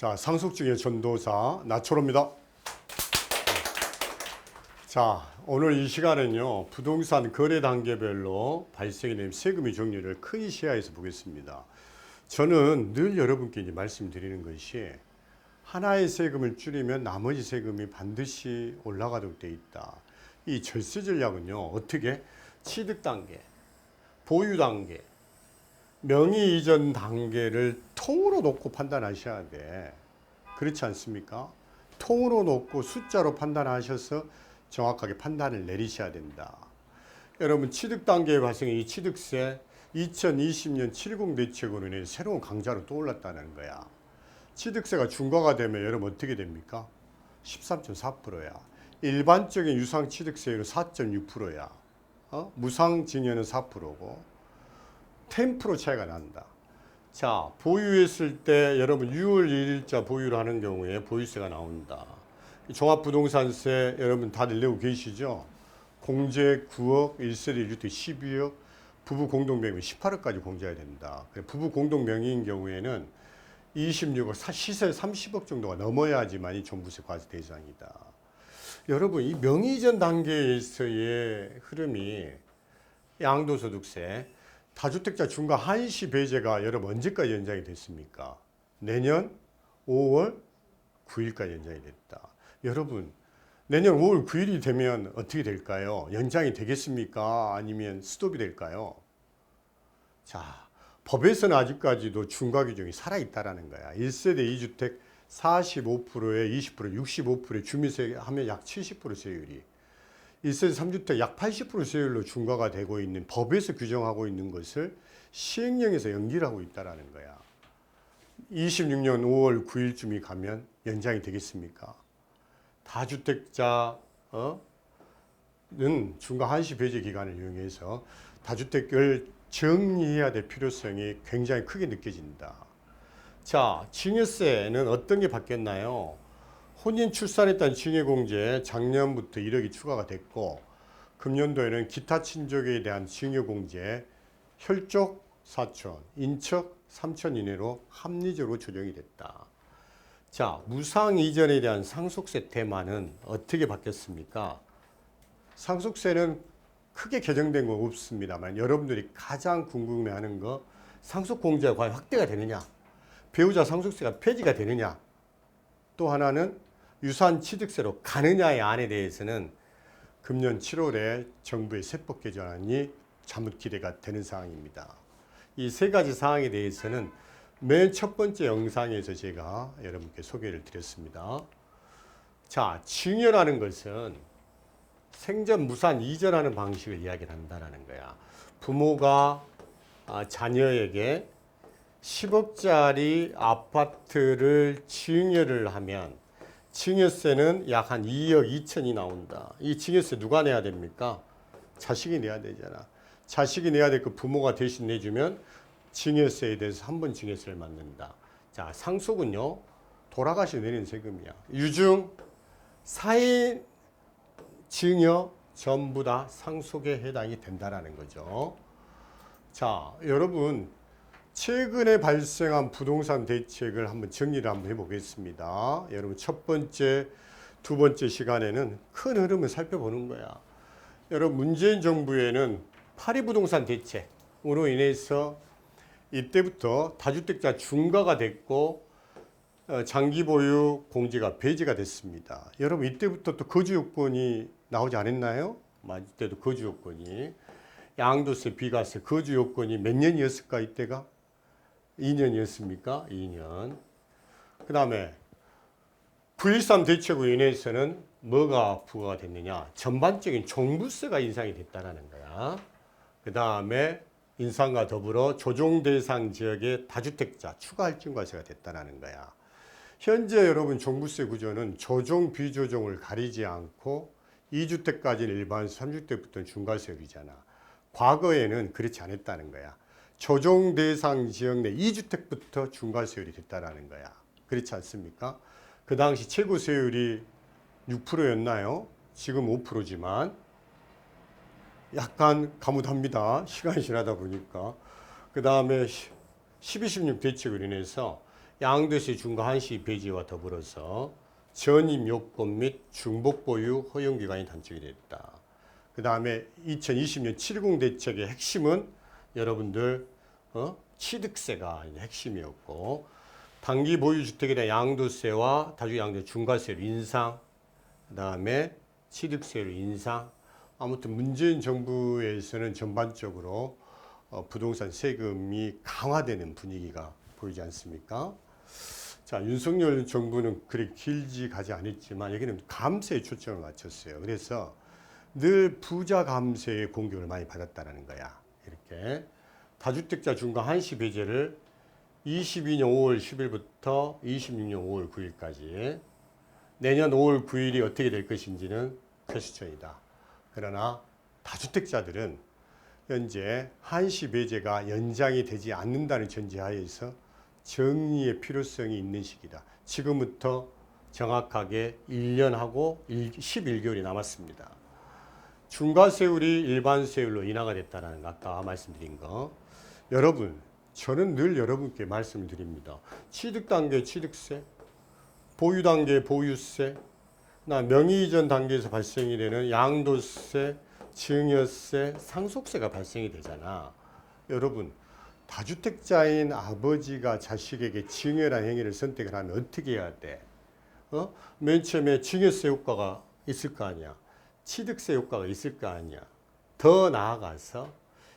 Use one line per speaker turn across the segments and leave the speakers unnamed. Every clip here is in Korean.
자, 상속증의 전도사 나초로입니다. 자, 오늘 이 시간은요, 부동산 거래 단계별로 발생이 된 세금의 종류를 큰 시야에서 보겠습니다. 저는 늘 여러분께 이제 말씀드리는 것이 하나의 세금을 줄이면 나머지 세금이 반드시 올라가도록 되어 있다. 이 절세 전략은요, 어떻게 취득 단계, 보유 단계, 명의 이전 단계를 통으로 놓고 판단하셔야 돼. 그렇지 않습니까? 통으로 놓고 숫자로 판단하셔서 정확하게 판단을 내리셔야 된다. 여러분, 취득 단계에 발생한 이 취득세 2020년 70 대책으로 인해 새로운 강자로 떠올랐다는 거야. 취득세가 중과가 되면 여러분 어떻게 됩니까? 13.4%야. 일반적인 유상 취득세율은 4.6%야. 무상증여는 4%고 10% 차이가 난다. 자, 보유했을 때 여러분 6월 1일자 보유를 하는 경우에 보유세가 나온다. 종합부동산세 여러분 다들 내고 계시죠? 공제 9억, 1세대 1주택 12억, 부부 공동명의 18억까지 공제해야 된다. 부부 공동명의인 경우에는 26억, 시세 30억 정도가 넘어야지만이 종부세 과세 대상이다. 여러분, 이 명의이전 단계에서의 흐름이 양도소득세, 다주택자 중과 한시 배제가 여러분 언제까지 연장이 됐습니까? 내년 5월 9일까지 연장이 됐다. 여러분, 내년 5월 9일이 되면 어떻게 될까요? 연장이 되겠습니까? 아니면 스톱이 될까요? 자, 법에서는 아직까지도 중과 규정이 살아있다라는 거야. 1세대 2주택 45%에 20%, 65%에 주민세 하면 약 70% 세율이. 1세대 3주택 약 80% 세율로 중과가 되고 있는 법에서 규정하고 있는 것을 시행령에서 연기를 하고 있다라는 거야. 26년 5월 9일쯤이 가면 연장이 되겠습니까? 다주택자는 중과 한시 배제 기간을 이용해서 다주택을 정리해야 될 필요성이 굉장히 크게 느껴진다. 자, 증여세는 어떤 게 바뀌었나요? 혼인 출산에 따른 증여공제 작년부터 1억이 추가가 됐고, 금년도에는 기타 친족에 대한 증여공제 혈족 4천, 인척 3천 이내로 합리적으로 조정이 됐다. 자, 무상 이전에 대한 상속세 테마는 어떻게 바뀌었습니까? 상속세는 크게 개정된 건 없습니다만 여러분들이 가장 궁금해하는 거, 상속공제가 과연 확대가 되느냐, 배우자 상속세가 폐지가 되느냐, 또 하나는 유산 취득세로 가느냐의 안에 대해서는 금년 7월에 정부의 세법 개정안이 잠옷 기대가 되는 사항입니다. 이 세 가지 사항에 대해서는 맨 첫 번째 영상에서 제가 여러분께 소개를 드렸습니다. 자, 증여라는 것은 생전 무산 이전하는 방식을 이야기를 한다는 거야. 부모가 자녀에게 10억짜리 아파트를 증여를 하면 증여세는 약 한 2억 2천이 나온다. 이 증여세 누가 내야 됩니까? 자식이 내야 되잖아. 자식이 내야 될 그 부모가 대신 내주면 증여세에 대해서 한 번 증여세를 맞는다. 자, 상속은요, 돌아가시 내는 세금이야. 유증, 사인, 증여 전부 다 상속에 해당이 된다라는 거죠. 자, 여러분, 최근에 발생한 부동산 대책을 한번 정리를 한번 해보겠습니다. 여러분, 첫 번째, 두 번째 시간에는 큰 흐름을 살펴보는 거야. 여러분, 문재인 정부에는 파리 부동산 대책으로 인해서 이때부터 다주택자 중과가 됐고 장기 보유 공제가 배제가 됐습니다. 여러분, 이때부터 또 거주 요건이 나오지 않았나요? 이때도 거주 요건이 양도세, 비과세, 거주 요건이 몇 년이었을까 이때가? 2년이었습니까? 2년. 그 다음에 9.13 대책으로 인해서는 뭐가 부과가 됐느냐? 전반적인 종부세가 인상이 됐다는 거야. 그 다음에 인상과 더불어 조정 대상 지역의 다주택자 추가 할증과세가 됐다는 거야. 현재 여러분 종부세 구조는 조정, 비조정을 가리지 않고 2주택까지는 일반, 3주택부터는 중과세율이잖아. 과거에는 그렇지 않았다는 거야. 조정 대상 지역 내 2주택부터 중과세율이 됐다라는 거야. 그렇지 않습니까? 그 당시 최고 세율이 6%였나요? 지금 5%지만 약간 가무답니다. 시간이 지나다 보니까. 그 다음에 12, 16 대책으로 인해서 양도세 중과 한시 배제와 더불어서 전입 요건 및 중복 보유 허용 기간이 단축이 됐다. 그 다음에 2020년 7.10 대책의 핵심은 여러분들 취득세가 핵심이었고, 단기 보유 주택에 대한 양도세와 다주 양도 중과세를 인상, 그 다음에 취득세를 인상. 아무튼 문재인 정부에서는 전반적으로 부동산 세금이 강화되는 분위기가 보이지 않습니까? 자, 윤석열 정부는 그리 길지 가지 않았지만 여기는 감세에 초점을 맞췄어요. 그래서 늘 부자 감세의 공격을 많이 받았다는 거야. 이렇게 다주택자 중과 한시 배제를 22년 5월 10일부터 26년 5월 9일까지, 내년 5월 9일이 어떻게 될 것인지는 퀘스천이다. 그러나 다주택자들은 현재 한시 배제가 연장이 되지 않는다는 전제하에서 정리의 필요성이 있는 시기다. 지금부터 정확하게 1년하고 11개월이 남았습니다. 중과세율이 일반세율로 인하가 됐다는 거, 아까 말씀드린 거. 여러분, 저는 늘 여러분께 말씀을 드립니다. 취득단계 취득세, 보유단계 보유세, 명의이전 단계에서 발생이 되는 양도세, 증여세, 상속세가 발생이 되잖아. 여러분, 다주택자인 아버지가 자식에게 증여란 행위를 선택을 하면 어떻게 해야 돼? 맨 처음에 증여세 효과가 있을 거 아니야. 취득세 효과가 있을 거 아니야. 더 나아가서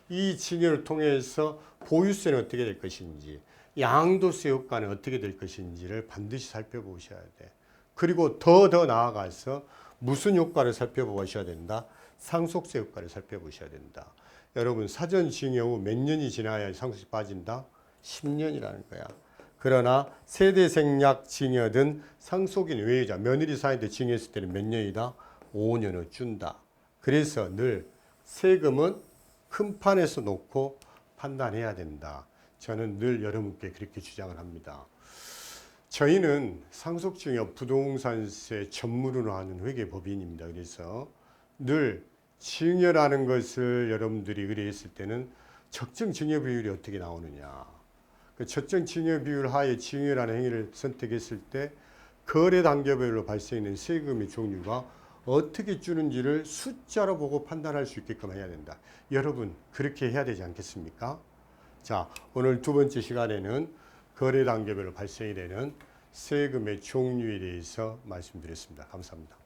이 증여를 통해서 보유세는 어떻게 될 것인지, 양도세 효과는 어떻게 될 것인지를 반드시 살펴보셔야 돼. 그리고 더 나아가서 무슨 효과를 살펴보셔야 된다? 상속세 효과를 살펴보셔야 된다. 여러분, 사전 증여 후 몇 년이 지나야 상속세 빠진다? 10년이라는 거야. 그러나 세대 생략 증여든 상속인 외유자, 며느리 사이한테 증여했을 때는 몇 년이다? 5년을 준다. 그래서 늘 세금은 큰 판에서 놓고 판단해야 된다. 저는 늘 여러분께 그렇게 주장을 합니다. 저희는 상속증여 부동산세 전문으로 하는 회계법인입니다. 그래서 늘 증여라는 것을 여러분들이 의뢰했을 때는 적정 증여 비율이 어떻게 나오느냐. 그 적정 증여 비율 하에 증여라는 행위를 선택했을 때 거래 단계별로 발생하는 세금의 종류가 어떻게 주는지를 숫자로 보고 판단할 수 있게끔 해야 된다. 여러분, 그렇게 해야 되지 않겠습니까? 자, 오늘 두 번째 시간에는 거래 단계별로 발생이 되는 세금의 종류에 대해서 말씀드렸습니다. 감사합니다.